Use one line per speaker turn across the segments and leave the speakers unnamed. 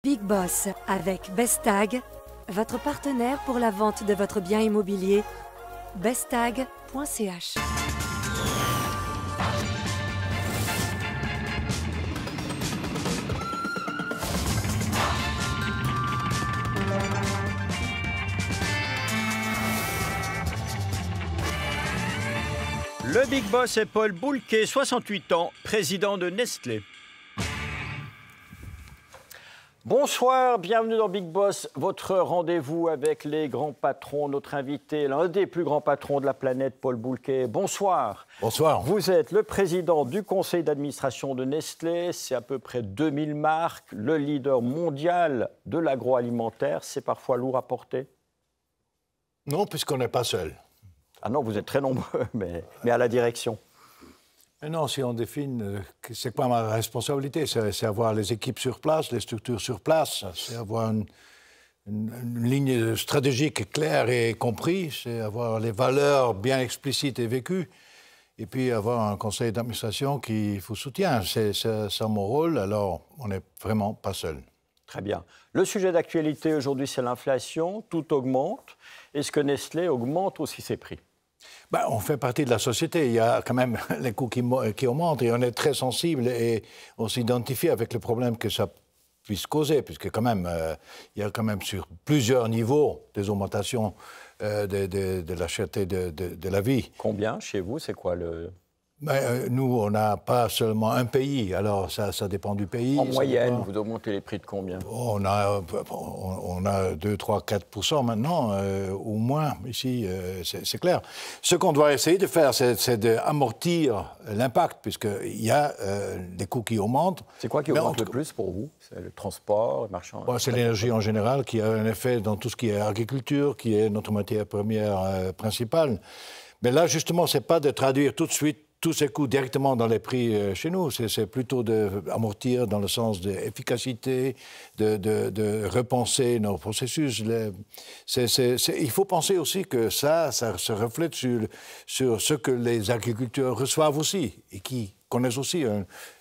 Big Boss avec Bestag, votre partenaire pour la vente de votre bien immobilier. bestag.ch.
Le Big Boss est Paul Bulcke, 68 ans, président de Nestlé. Bonsoir, bienvenue dans Big Boss, votre rendez-vous avec les grands patrons. Notre invité, l'un des plus grands patrons de la planète, Paul Bulcke. Bonsoir.
Bonsoir.
Vous êtes le président du conseil d'administration de Nestlé. C'est à peu près 2000 marques, le leader mondial de l'agroalimentaire. C'est parfois lourd à porter?
Non, puisqu'on n'est pas seul.
Ah non, vous êtes très nombreux, mais à la direction.
Mais non, si on définit, c'est quoi ma responsabilité? C'est avoir les équipes sur place, les structures sur place, c'est avoir une ligne stratégique claire et comprise, c'est avoir les valeurs bien explicites et vécues, et puis avoir un conseil d'administration qui vous soutient. C'est ça mon rôle, alors on n'est vraiment pas seul.
Très bien. Le sujet d'actualité aujourd'hui, c'est l'inflation. Tout augmente. Est-ce que Nestlé augmente aussi ses prix?
On fait partie de la société. Il y a quand même les coûts qui augmentent et on est très sensible et on s'identifie avec le problème que ça puisse causer, puisque quand même, il y a quand même sur plusieurs niveaux des augmentations de la cherté de la vie.
Combien chez vous? C'est quoi le...
Nous, on n'a pas seulement un pays, alors ça dépend du pays.
En moyenne, vous augmentez les prix de combien?
On a 2, 3, 4% maintenant, au moins, ici, c'est clair. Ce qu'on doit essayer de faire, c'est d'amortir l'impact, puisqu'il y a des coûts qui augmentent.
C'est quoi qui augmente le plus pour vous? C'est le transport, le marchand?
C'est l'énergie en général qui a un effet dans tout ce qui est agriculture, qui est notre matière première principale. Mais là, justement, ce n'est pas de traduire tout de suite tous ces coûts directement dans les prix chez nous, c'est plutôt d'amortir dans le sens d'efficacité, de repenser nos processus. Il faut penser aussi que ça se reflète sur ce que les agriculteurs reçoivent aussi et qui connaissent aussi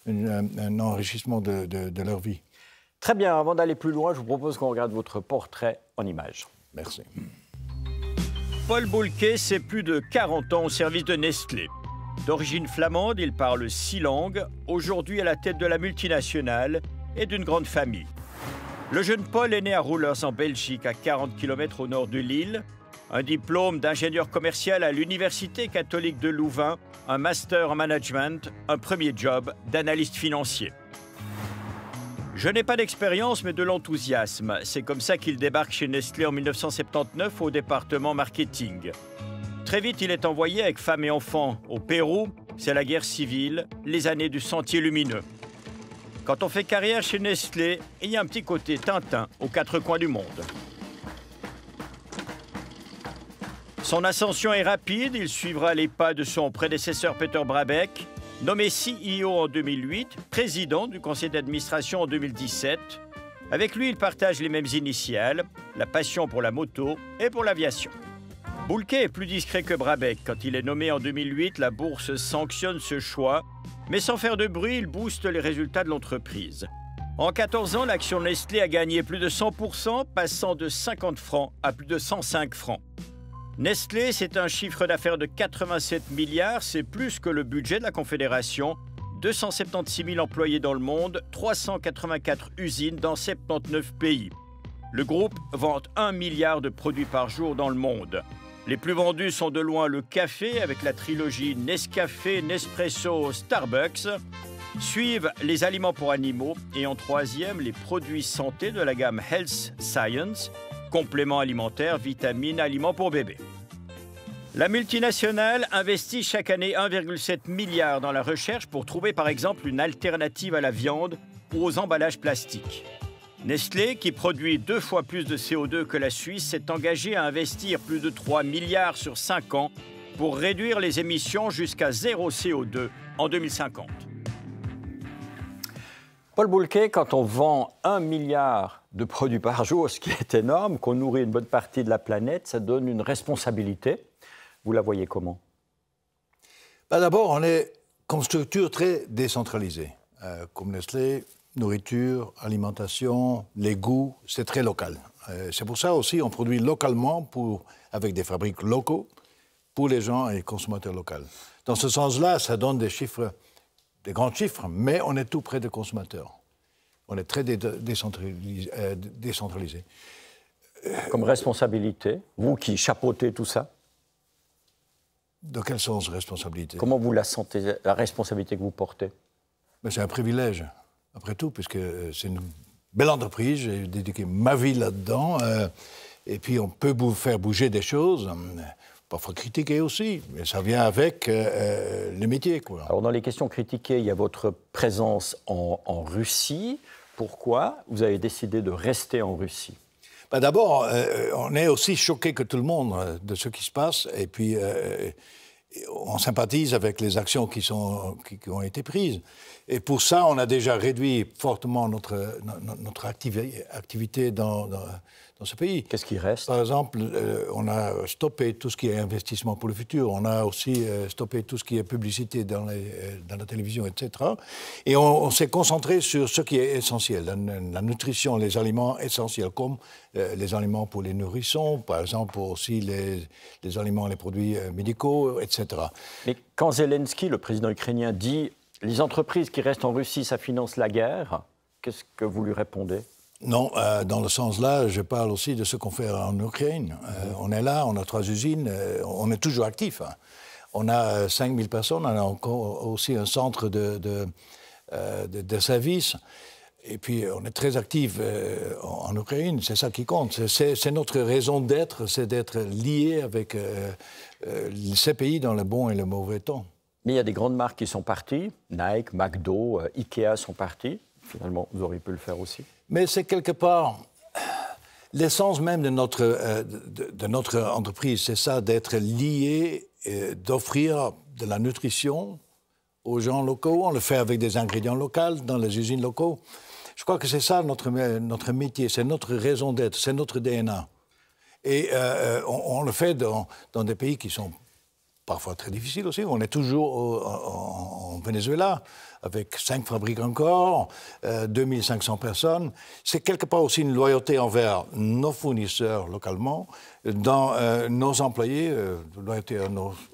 un enrichissement de leur vie.
Très bien, avant d'aller plus loin, je vous propose qu'on regarde votre portrait en images.
Merci.
Paul Bulcke, c'est plus de 40 ans au service de Nestlé. D'origine flamande, il parle 6 langues, aujourd'hui à la tête de la multinationale et d'une grande famille. Le jeune Paul est né à Roelers en Belgique, à 40 km au nord de Lille. Un diplôme d'ingénieur commercial à l'Université catholique de Louvain, un master en management, un premier job d'analyste financier. Je n'ai pas d'expérience, mais de l'enthousiasme. C'est comme ça qu'il débarque chez Nestlé en 1979 au département marketing. Très vite, il est envoyé avec femme et enfants au Pérou. C'est la guerre civile, les années du Sentier lumineux. Quand on fait carrière chez Nestlé, il y a un petit côté Tintin aux 4 coins du monde. Son ascension est rapide. Il suivra les pas de son prédécesseur Peter Brabeck, nommé CEO en 2008, président du conseil d'administration en 2017. Avec lui, il partage les mêmes initiales, la passion pour la moto et pour l'aviation. Bulcke est plus discret que Brabeck. Quand il est nommé en 2008, la bourse sanctionne ce choix, mais sans faire de bruit, il booste les résultats de l'entreprise. En 14 ans, l'action Nestlé a gagné plus de 100%, passant de 50 francs à plus de 105 francs. Nestlé, c'est un chiffre d'affaires de 87 milliards, c'est plus que le budget de la Confédération. 276 000 employés dans le monde, 384 usines dans 79 pays. Le groupe vante 1 milliard de produits par jour dans le monde. Les plus vendus sont de loin le café, avec la trilogie Nescafé, Nespresso, Starbucks. Suivent les aliments pour animaux et en troisième, les produits santé de la gamme Health Science, compléments alimentaires, vitamines, aliments pour bébés. La multinationale investit chaque année 1,7 milliard dans la recherche pour trouver par exemple une alternative à la viande ou aux emballages plastiques. Nestlé, qui produit 2 fois plus de CO2 que la Suisse, s'est engagé à investir plus de 3 milliards sur 5 ans pour réduire les émissions jusqu'à 0 CO2 en 2050. Paul Bulcke, quand on vend 1 milliard de produits par jour, ce qui est énorme, qu'on nourrit une bonne partie de la planète, ça donne une responsabilité. Vous la voyez comment?
D'abord, on est comme structure très décentralisée. Comme Nestlé, nourriture, alimentation, les goûts, c'est très local. C'est pour ça aussi qu'on produit localement avec des fabriques locaux pour les gens et les consommateurs locaux. Dans ce sens-là, ça donne des chiffres, des grands chiffres, mais on est tout près des consommateurs. On est très décentralisé.
Comme responsabilité, vous qui chapeautez tout ça?
Dans quel sens responsabilité?
Comment vous la sentez, la responsabilité que vous portez?
Mais c'est un privilège, après tout, puisque c'est une belle entreprise, j'ai dédié ma vie là-dedans, et puis on peut faire bouger des choses, parfois critiquer aussi, mais ça vient avec le métier, quoi. Alors
dans les questions critiquées, il y a votre présence en Russie. Pourquoi vous avez décidé de rester en Russie?
Ben d'abord, on est aussi choqué que tout le monde de ce qui se passe, et puis on sympathise avec les actions qui ont été prises. Et pour ça, on a déjà réduit fortement notre activité dans ce pays.
Qu'est-ce qui reste?
Par exemple, on a stoppé tout ce qui est investissement pour le futur. On a aussi stoppé tout ce qui est publicité dans la télévision, etc. Et on s'est concentré sur ce qui est essentiel, la nutrition, les aliments essentiels, comme les aliments pour les nourrissons, par exemple aussi les aliments, les produits médicaux, etc.
Mais quand Zelensky, le président ukrainien, dit « les entreprises qui restent en Russie, ça finance la guerre », qu'est-ce que vous lui répondez?
Non, dans le sens-là, je parle aussi de ce qu'on fait en Ukraine. On est là, on a 3 usines, on est toujours actifs. On a 5000 personnes, on a encore aussi un centre de services. Et puis, on est très actifs en Ukraine, c'est ça qui compte. C'est notre raison d'être, c'est d'être lié avec ces pays dans le bon et le mauvais temps.
Mais il y a des grandes marques qui sont parties, Nike, McDo, Ikea sont partis. Finalement, vous auriez pu le faire aussi.
Mais c'est quelque part l'essence même de notre entreprise, c'est ça, d'être lié, d'offrir de la nutrition aux gens locaux. On le fait avec des ingrédients locaux, dans les usines locaux. Je crois que c'est ça notre métier, c'est notre raison d'être, c'est notre DNA. Et on le fait dans des pays qui sont parfois très difficiles aussi. On est toujours en Venezuela, avec 5 fabriques encore, 2500 personnes. C'est quelque part aussi une loyauté envers nos fournisseurs localement, dans nos employés,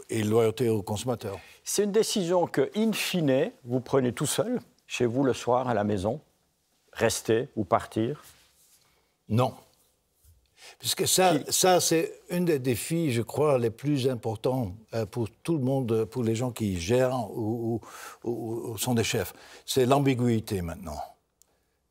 loyauté aux consommateurs.
C'est une décision que, in fine, vous prenez tout seul, chez vous le soir, à la maison? Rester ou partir?
Non. Puisque ça c'est un des défis, je crois, les plus importants pour tout le monde, pour les gens qui gèrent ou sont des chefs. C'est l'ambiguïté maintenant.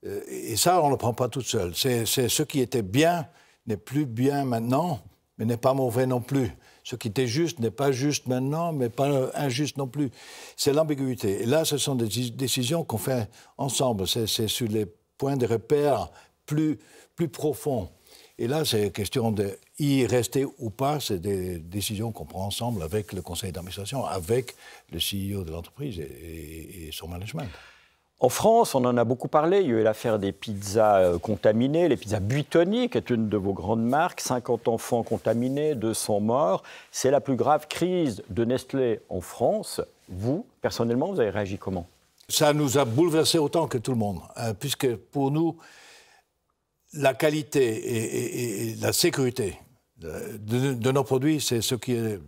Et ça, on ne le prend pas tout seul. C'est ce qui était bien n'est plus bien maintenant, mais n'est pas mauvais non plus. Ce qui était juste n'est pas juste maintenant, mais pas injuste non plus. C'est l'ambiguïté. Et là, ce sont des décisions qu'on fait ensemble. C'est sur les points de repère plus profonds. Et là, c'est question d'y rester ou pas. C'est des décisions qu'on prend ensemble avec le conseil d'administration, avec le CEO de l'entreprise et son management.
En France, on en a beaucoup parlé. Il y a eu l'affaire des pizzas contaminées, les pizzas Buitoni, qui est une de vos grandes marques. 50 enfants contaminés, 200 morts. C'est la plus grave crise de Nestlé en France. Vous, personnellement, vous avez réagi comment?
Ça nous a bouleversés autant que tout le monde, puisque pour nous, la qualité et la sécurité de nos produits, c'est ce qui est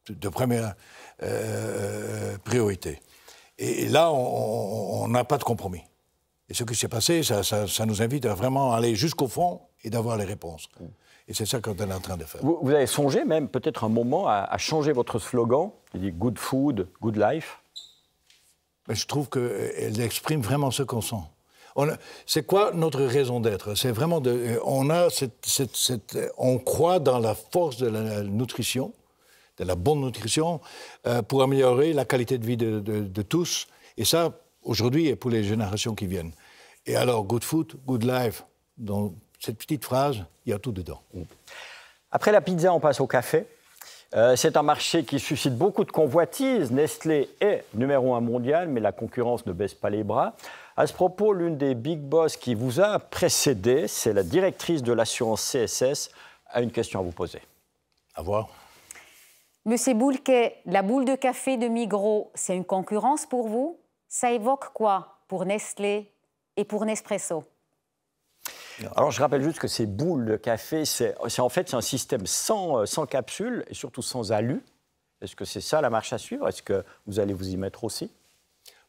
de première priorité. Et là, on n'a pas de compromis. Et ce qui s'est passé, ça nous invite à vraiment aller jusqu'au fond et d'avoir les réponses. Et c'est ça qu'on est en train de faire.
Vous avez songé même peut-être un moment à changer votre slogan, il dit « Good food, good life ».
Mais je trouve qu'elle exprime vraiment ce qu'on sent. C'est quoi notre raison d'être? C'est vraiment on croit dans la force de la nutrition, de la bonne nutrition, pour améliorer la qualité de vie de tous. Et ça, aujourd'hui, et pour les générations qui viennent. Et alors, good food, good life, dans cette petite phrase, il y a tout dedans.
Après la pizza, on passe au café. C'est un marché qui suscite beaucoup de convoitises. Nestlé est numéro 1 mondial, mais la concurrence ne baisse pas les bras. À ce propos, l'une des big boss qui vous a précédé, c'est la directrice de l'assurance CSS, a une question à vous poser.
À voir.
Monsieur Boulquet, la boule de café de Migros, c'est une concurrence pour vous? Ça évoque quoi pour Nestlé Et pour Nespresso?
Alors, je rappelle juste que ces boules de café, c'est en fait un système sans capsule et surtout sans alu. Est-ce que c'est ça la marche à suivre? Est-ce que vous allez vous y mettre aussi?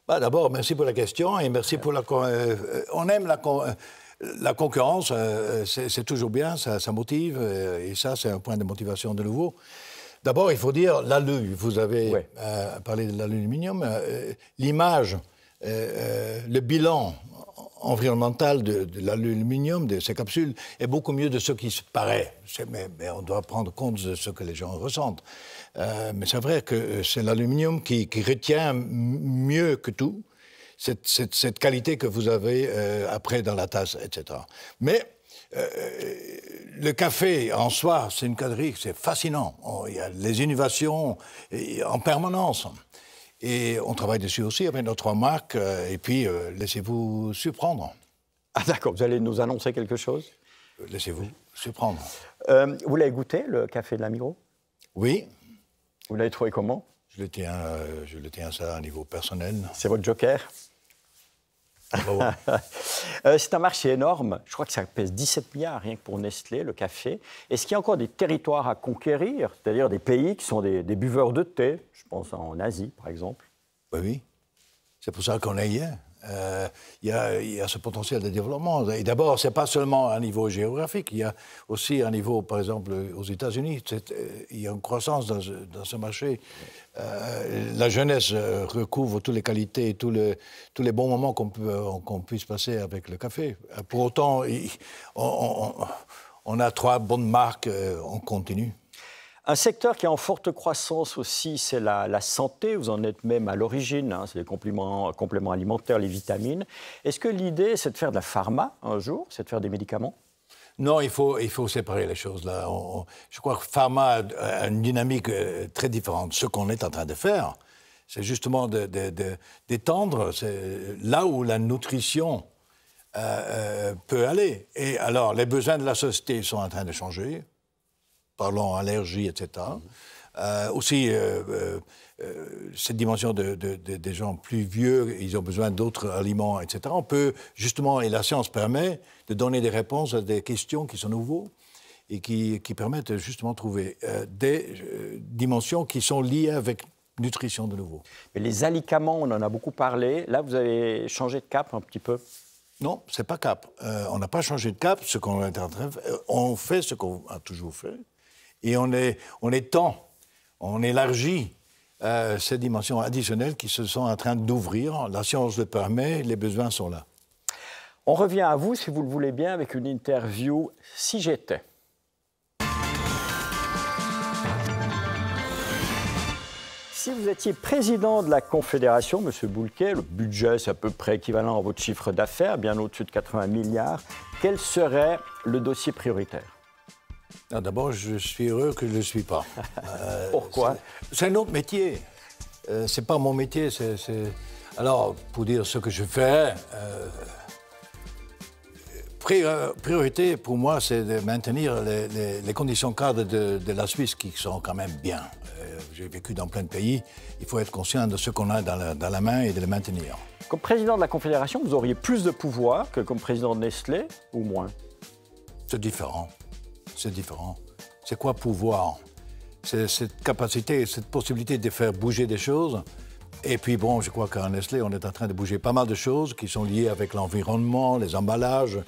D'abord, merci pour la question et merci pour on aime la concurrence, c'est toujours bien, ça motive et ça, c'est un point de motivation de nouveau. D'abord, il faut dire l'alu. Vous avez parlé de l'aluminium. L'image, le bilan environnemental de l'aluminium, de ces capsules, est beaucoup mieux de ce qui se paraît. Mais on doit prendre compte de ce que les gens ressentent. Mais c'est vrai que c'est l'aluminium qui retient mieux que tout cette qualité que vous avez après dans la tasse, etc. Mais le café en soi, c'est une catégorie, c'est fascinant. Il y a les innovations en permanence. Et on travaille dessus aussi avec nos 3 marques. Et puis, laissez-vous surprendre.
Ah d'accord, vous allez nous annoncer quelque chose?
Laissez-vous surprendre.
Vous l'avez goûté, le café de la Migros?
Oui.
Vous l'avez trouvé comment?
Je le tiens ça à un niveau personnel.
C'est votre joker? C'est un marché énorme. Je crois que ça pèse 17 milliards rien que pour Nestlé, le café. Est-ce qu'il y a encore des territoires à conquérir, c'est-à-dire des pays qui sont des buveurs de thé? Je pense en Asie, par exemple.
Oui. C'est pour ça qu'on est hier. Il y a ce potentiel de développement. Et d'abord, ce n'est pas seulement un niveau géographique, il y a aussi un niveau, par exemple, aux États-Unis. Il y a une croissance dans ce marché. La jeunesse recouvre toutes les qualités, tous les bons moments qu'on puisse passer avec le café. Pour autant, on a 3 bonnes marques, on continue.
Un secteur qui est en forte croissance aussi, c'est la santé. Vous en êtes même à l'origine, hein, c'est les compléments alimentaires, les vitamines. Est-ce que l'idée, c'est de faire de la pharma un jour, c'est de faire des médicaments?
Non, il faut séparer les choses là. Je crois que pharma a une dynamique très différente. Ce qu'on est en train de faire, c'est justement d'étendre là où la nutrition peut aller. Et alors, les besoins de la société sont en train de changer. Parlons allergie, etc. Aussi, cette dimension des gens plus vieux, ils ont besoin d'autres aliments, etc. On peut justement, et la science permet de donner des réponses à des questions qui sont nouveaux et qui permettent justement de trouver des dimensions qui sont liées avec nutrition de nouveau.
Mais les alicaments, on en a beaucoup parlé. Là, vous avez changé de cap un petit peu?
Non, c'est pas cap. On n'a pas changé de cap. Ce qu'on est en train de faire, on fait ce qu'on a toujours fait. Et on élargit ces dimensions additionnelles qui se sont en train d'ouvrir. La science le permet, les besoins sont là.
On revient à vous, si vous le voulez bien, avec une interview « Si j'étais ». Si vous étiez président de la Confédération, M. Boulquet, le budget c'est à peu près équivalent à votre chiffre d'affaires, bien au-dessus de 80 milliards, quel serait le dossier prioritaire?
D'abord, je suis heureux que je ne le suis pas.
Pourquoi?
C'est un autre métier. Ce n'est pas mon métier. Alors, pour dire ce que je fais, priorité pour moi, c'est de maintenir les conditions cadres de la Suisse qui sont quand même bien. J'ai vécu dans plein de pays. Il faut être conscient de ce qu'on a dans la main et de les maintenir.
Comme président de la Confédération, vous auriez plus de pouvoir que comme président de Nestlé ou moins?
C'est différent. C'est différent. C'est quoi pouvoir? C'est cette capacité, cette possibilité de faire bouger des choses. Et puis bon, je crois qu'à Nestlé, on est en train de bouger pas mal de choses qui sont liées avec l'environnement, les emballages,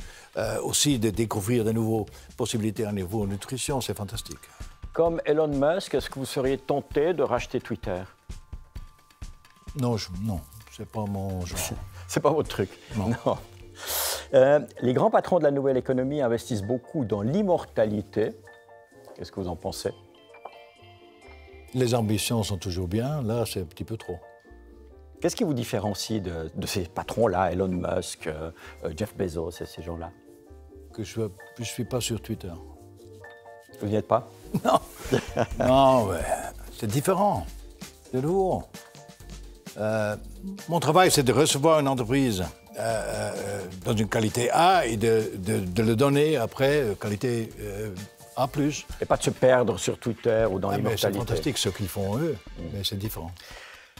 aussi de découvrir de nouvelles possibilités à niveau nutrition. C'est fantastique.
Comme Elon Musk, est-ce que vous seriez tenté de racheter Twitter?
Non, non, c'est pas mon genre.
C'est pas votre truc? Non. Les grands patrons de la nouvelle économie investissent beaucoup dans l'immortalité. Qu'est-ce que vous en pensez?
Les ambitions sont toujours bien. Là, c'est un petit peu trop.
Qu'est-ce qui vous différencie de ces patrons-là, Elon Musk, Jeff Bezos et ces gens-là?
Que je ne suis pas sur Twitter.
Vous n'y êtes pas?
Non. Non, mais c'est différent. De nouveau. Mon travail, c'est de recevoir une entreprise dans une qualité A et de le donner après qualité A+.
Et pas de se perdre sur Twitter ou dans l'immortalité.
C'est fantastique ce qu'ils font eux, mais c'est différent.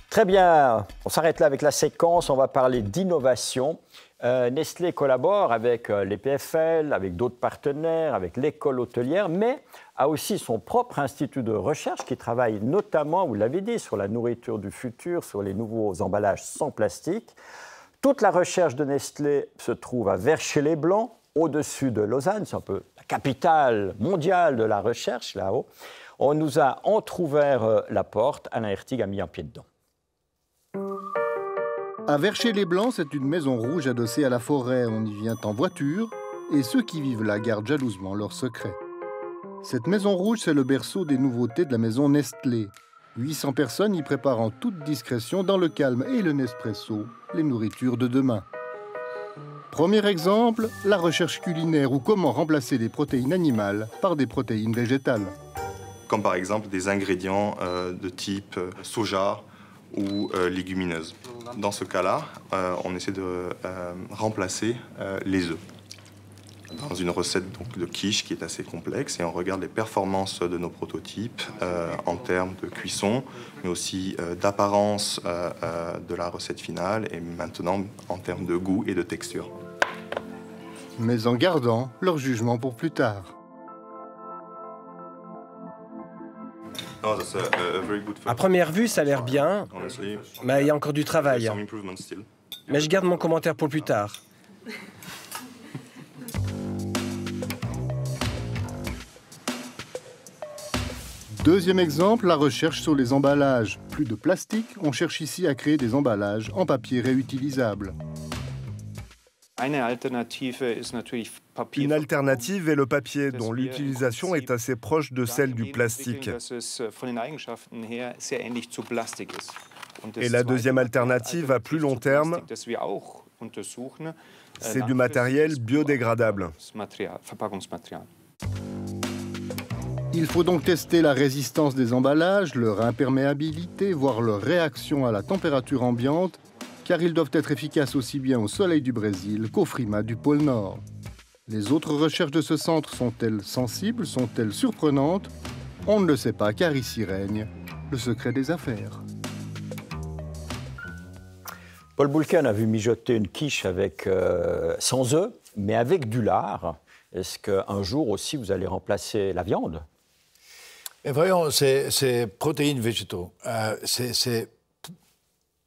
Très bien, on s'arrête là avec la séquence, on va parler d'innovation. Nestlé collabore avec l'EPFL, avec d'autres partenaires, avec l'école hôtelière, mais a aussi son propre institut de recherche qui travaille notamment, vous l'avez dit, sur la nourriture du futur, sur les nouveaux emballages sans plastique. Toute la recherche de Nestlé se trouve à Verchez-les-Blancs, au-dessus de Lausanne. C'est un peu la capitale mondiale de la recherche, là-haut. On nous a entrouvert la porte. Alain Hertig a mis un pied dedans.
À Verchez-les-Blancs, c'est une maison rouge adossée à la forêt. On y vient en voiture et ceux qui vivent là gardent jalousement leurs secrets. Cette maison rouge, c'est le berceau des nouveautés de la maison Nestlé. 800 personnes y préparent en toute discrétion, dans le calme et le Nespresso, les nourritures de demain. Premier exemple, la recherche culinaire ou comment remplacer les protéines animales par des protéines végétales.
Comme par exemple des ingrédients de type soja ou légumineuses. Dans ce cas-là, on essaie de remplacer les œufs dans une recette donc, de quiche qui est assez complexe et on regarde les performances de nos prototypes en termes de cuisson, mais aussi d'apparence de la recette finale et maintenant en termes de goût et de texture.
Mais en gardant leur jugement pour plus tard.
À première vue, ça a l'air bien, mais il y a encore du travail. Mais je garde mon commentaire pour plus tard.
Deuxième exemple, la recherche sur les emballages. Plus de plastique, on cherche ici à créer des emballages en papier réutilisable.
Une alternative est le papier, dont l'utilisation est assez proche de celle du plastique. Et la deuxième alternative, à plus long terme, c'est du matériel biodégradable.
Il faut donc tester la résistance des emballages, leur imperméabilité, voire leur réaction à la température ambiante, car ils doivent être efficaces aussi bien au soleil du Brésil qu'au frimas du pôle Nord. Les autres recherches de ce centre sont-elles sensibles, sont-elles surprenantes? On ne le sait pas, car ici règne le secret des affaires.
Paul Boulken a vu mijoter une quiche avec, sans œufs, mais avec du lard. Est-ce qu'un jour aussi, vous allez remplacer la viande?
Et voyons, ces protéines végétaux, c'est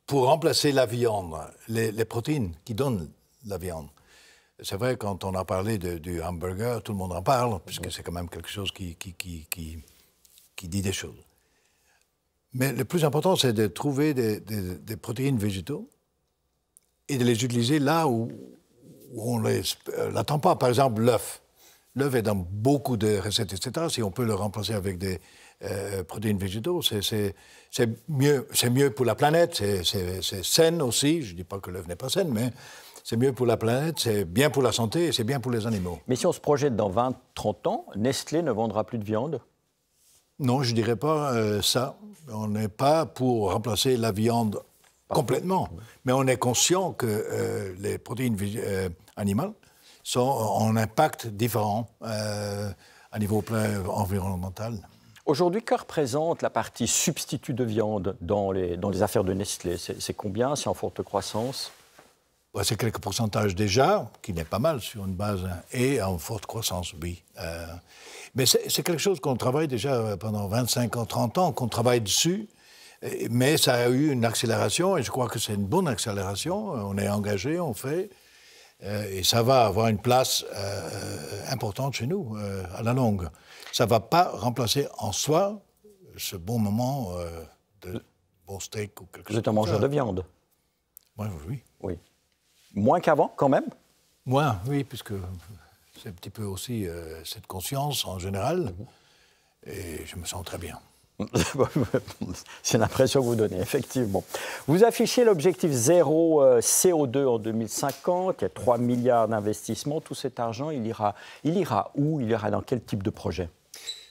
pour remplacer la viande, les protéines qui donnent la viande. C'est vrai, quand on a parlé du hamburger, tout le monde en parle, puisque c'est quand même quelque chose qui dit des choses. Mais le plus important, c'est de trouver des protéines végétaux et de les utiliser là où on ne l'attend pas. Par exemple, l'œuf. L'œuf est dans beaucoup de recettes, etc. Si on peut le remplacer avec des protéines végétaux, c'est mieux pour la planète, c'est sain aussi. Je ne dis pas que l'œuf n'est pas sain, mais c'est mieux pour la planète, c'est bien pour la santé et c'est bien pour les animaux.
Mais si on se projette dans 20-30 ans, Nestlé ne vendra plus de viande?
Non, je ne dirais pas ça. On n'est pas pour remplacer la viande complètement, mais on est conscient que les protéines animales ont un impact différent à niveau environnemental.
Aujourd'hui, que représente la partie substitut de viande dans les affaires de Nestlé? C'est combien? C'est en forte croissance?
C'est quelques pourcentages déjà, qui n'est pas mal sur une base, et en forte croissance, oui. Mais c'est quelque chose qu'on travaille déjà pendant 25 ans, 30 ans, qu'on travaille dessus. Mais ça a eu une accélération, et je crois que c'est une bonne accélération. On est engagé, on fait, et ça va avoir une place importante chez nous, à la longue. Ça ne va pas remplacer en soi ce bon moment de bon steak ou quelque chose.
Vous êtes un mangeur de viande?
Oui.
Oui. Moins qu'avant, quand même?
Moins, oui, puisque c'est un petit peu aussi cette conscience en général, et je me sens très bien.
C'est l'impression que vous donnez, effectivement. Vous affichez l'objectif zéro CO2 en 2050, il y a 3 milliards d'investissements. Tout cet argent, il ira où? Il ira dans quel type de projet?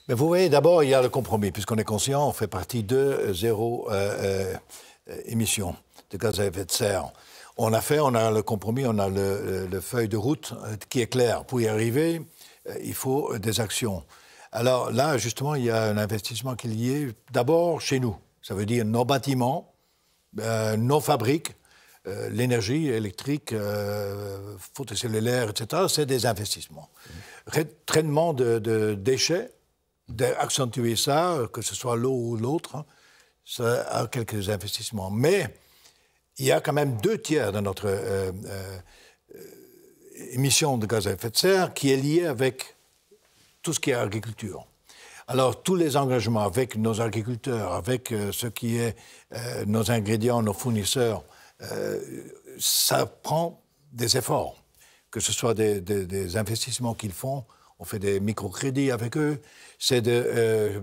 Mais vous voyez, d'abord, il y a le compromis, puisqu'on est conscient, on fait partie de zéro émission de gaz à effet de serre. On a le compromis, on a le feuille de route qui est clair. Pour y arriver, il faut des actions. Alors là, justement, il y a un investissement qui est lié d'abord chez nous. Ça veut dire nos bâtiments, nos fabriques, l'énergie électrique, photocellulaire, etc., c'est des investissements. Traitement de déchets, d'accentuer ça, que ce soit l'eau ou l'autre, hein, ça a quelques investissements. Mais il y a quand même 2/3 de notre émission de gaz à effet de serre qui est liée avec tout ce qui est agriculture. Alors, tous les engagements avec nos agriculteurs, avec ce qui est nos ingrédients, nos fournisseurs, ça prend des efforts, que ce soit des investissements qu'ils font. On fait des microcrédits avec eux. C'est de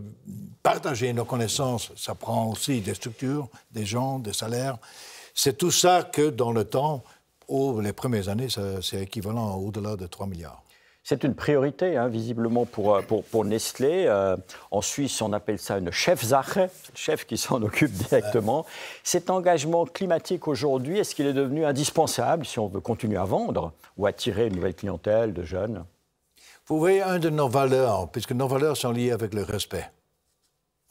partager nos connaissances. Ça prend aussi des structures, des gens, des salaires. C'est tout ça que, dans le temps, les premières années, c'est équivalent au-delà de 3 milliards.
C'est une priorité, hein, visiblement, pour Nestlé. En Suisse, on appelle ça une Chefsache, le chef qui s'en occupe directement. Cet engagement climatique aujourd'hui, est-ce qu'il est devenu indispensable si on veut continuer à vendre ou attirer une nouvelle clientèle de jeunes?
Vous voyez, une de nos valeurs, puisque nos valeurs sont liées avec le respect.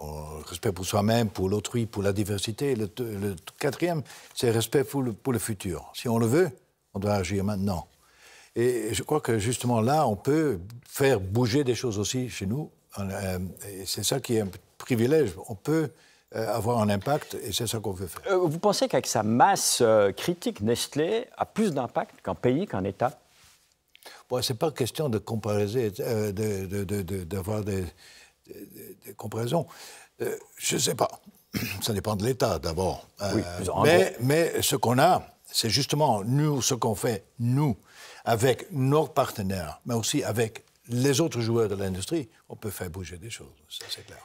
Le respect pour soi-même, pour l'autrui, pour la diversité. Le 4e, c'est le respect pour le futur. Si on le veut, on doit agir maintenant. Et je crois que justement là, on peut faire bouger des choses aussi chez nous. Et c'est ça qui est un privilège. On peut avoir un impact et c'est ça qu'on veut faire.
Vous pensez qu'avec sa masse critique, Nestlé a plus d'impact qu'un pays, qu'un État?
Bon, ce n'est pas question de comparer, d'avoir des comparaisons. Je ne sais pas. Ça dépend de l'État d'abord.
Oui,
mais ce qu'on a, c'est justement nous, ce qu'on fait, nous, avec nos partenaires, mais aussi avec les autres joueurs de l'industrie, on peut faire bouger des choses, ça c'est clair.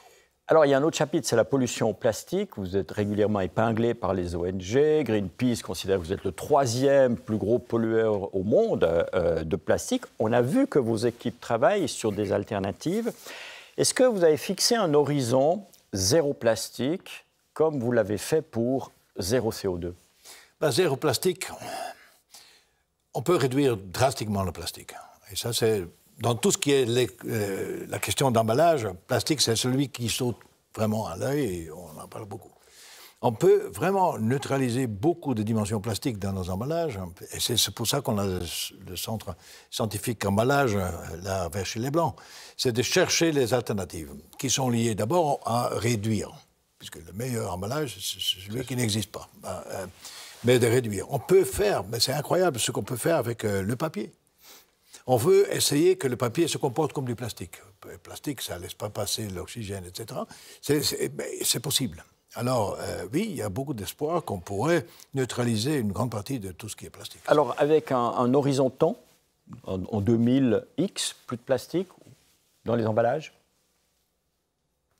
Alors, il y a un autre chapitre, c'est la pollution au plastique. Vous êtes régulièrement épinglé par les ONG. Greenpeace considère que vous êtes le 3e plus gros pollueur au monde de plastique. On a vu que vos équipes travaillent sur des alternatives. Est-ce que vous avez fixé un horizon zéro plastique, comme vous l'avez fait pour zéro CO2?
Zéro plastique, on peut réduire drastiquement le plastique. Et ça, c'est... Dans tout ce qui est la question d'emballage, plastique, c'est celui qui saute vraiment à l'œil et on en parle beaucoup. On peut vraiment neutraliser beaucoup de dimensions plastiques dans nos emballages. Et c'est pour ça qu'on a le centre scientifique emballage, là, vers chez les Blancs. C'est de chercher les alternatives qui sont liées d'abord à réduire, puisque le meilleur emballage, c'est celui qui n'existe pas. Mais de réduire. On peut faire, mais c'est incroyable ce qu'on peut faire avec le papier. On veut essayer que le papier se comporte comme du plastique. Le plastique, ça ne laisse pas passer l'oxygène, etc. C'est possible. Alors, oui, il y a beaucoup d'espoir qu'on pourrait neutraliser une grande partie de tout ce qui est plastique.
Alors, avec un horizon de temps, en 2000X, plus de plastique dans les emballages?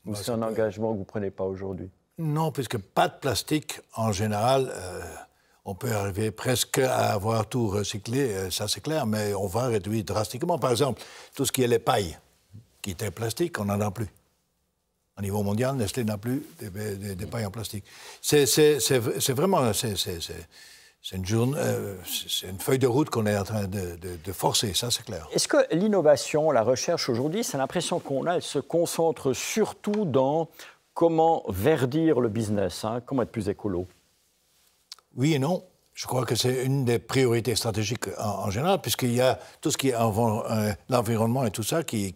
Ou c'est un engagement que vous ne prenez pas aujourd'hui?
Non, puisque pas de plastique, en général... on peut arriver presque à avoir tout recyclé, ça c'est clair, mais on va réduire drastiquement. Par exemple, tout ce qui est les pailles, qui étaient plastiques, on n'en a plus. Au niveau mondial, Nestlé n'a plus des pailles en plastique. C'est vraiment... C'est une feuille de route qu'on est en train de forcer, ça c'est clair.
Est-ce que l'innovation, la recherche aujourd'hui, c'est l'impression qu'on a, elle se concentre surtout dans comment verdir le business, hein, comment être plus écolo?
Oui et non. Je crois que c'est une des priorités stratégiques en général, puisqu'il y a tout ce qui est l'environnement et tout ça qui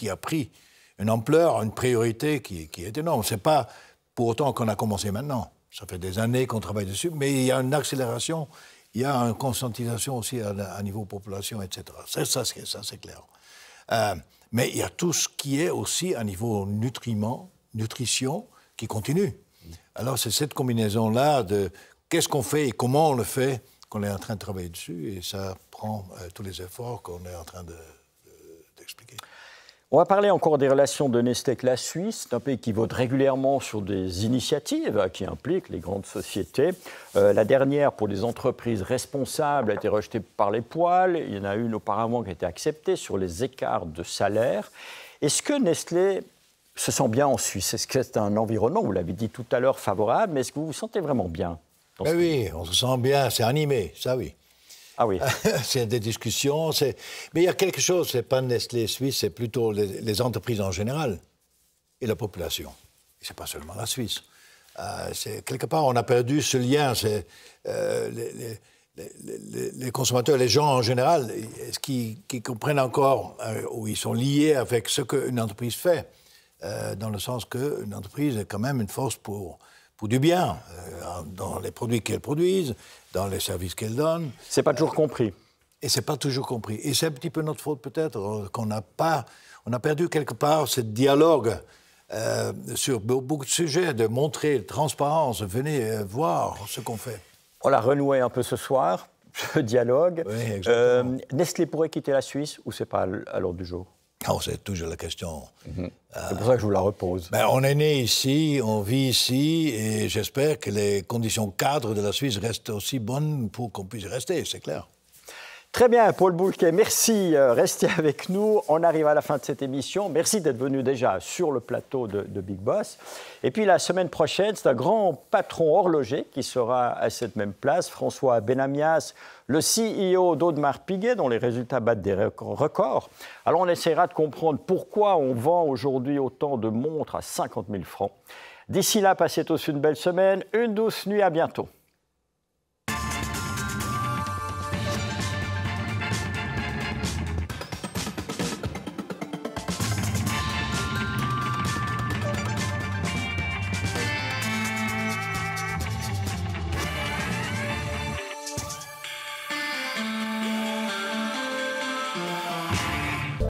a pris une ampleur, une priorité qui est énorme. Ce n'est pas pour autant qu'on a commencé maintenant. Ça fait des années qu'on travaille dessus, mais il y a une accélération, il y a une conscientisation aussi à niveau population, etc. Ça c'est clair. Mais il y a tout ce qui est aussi à niveau nutrition, qui continue. Alors c'est cette combinaison-là de... Qu'est-ce qu'on fait et comment on le fait qu'on est en train de travailler dessus et ça prend tous les efforts qu'on est en train d'expliquer.
On va parler encore des relations de Nestlé avec la Suisse. C'est un pays qui vote régulièrement sur des initiatives qui impliquent les grandes sociétés. La dernière, pour les entreprises responsables, a été rejetée par les poils. Il y en a une auparavant qui a été acceptée sur les écarts de salaire. Est-ce que Nestlé se sent bien en Suisse? Est-ce que c'est un environnement, vous l'avez dit tout à l'heure, favorable, mais est-ce que vous vous sentez vraiment bien?
Oui, on se sent bien, c'est animé, ça oui.
Ah oui.
C'est des discussions, mais il y a quelque chose, c'est pas Nestlé Suisse, c'est plutôt les entreprises en général et la population. Et c'est pas seulement la Suisse. Quelque part, on a perdu ce lien. Les consommateurs, les gens en général, est-ce qu'ils comprennent encore ou ils sont liés avec ce qu'une entreprise fait, dans le sens qu'une entreprise est quand même une force pour du bien, dans les produits qu'elle produise, dans les services qu'elle donne.
C'est pas toujours compris.
Et c'est pas toujours compris. Et c'est un petit peu notre faute peut-être qu'on n'a pas... On a perdu quelque part ce dialogue sur beaucoup de sujets, de montrer transparence, venez voir ce qu'on fait.
On l'a renoué un peu ce soir, ce dialogue.
Oui,
Nestlé pourrait quitter la Suisse ou c'est pas à l'ordre du jour?
Oh, c'est toujours la question.
C'est pour ça que je vous la repose.
On est né ici, on vit ici, et j'espère que les conditions cadres de la Suisse restent aussi bonnes pour qu'on puisse y rester, c'est clair.
Très bien, Paul Boulquet, merci. Restez avec nous. On arrive à la fin de cette émission. Merci d'être venu déjà sur le plateau de Big Boss. Et puis la semaine prochaine, c'est un grand patron horloger qui sera à cette même place, François Benamias, le CEO d'Audemars Piguet, dont les résultats battent des records. Alors on essaiera de comprendre pourquoi on vend aujourd'hui autant de montres à 50 000 francs. D'ici là, passez tous une belle semaine, une douce nuit, à bientôt.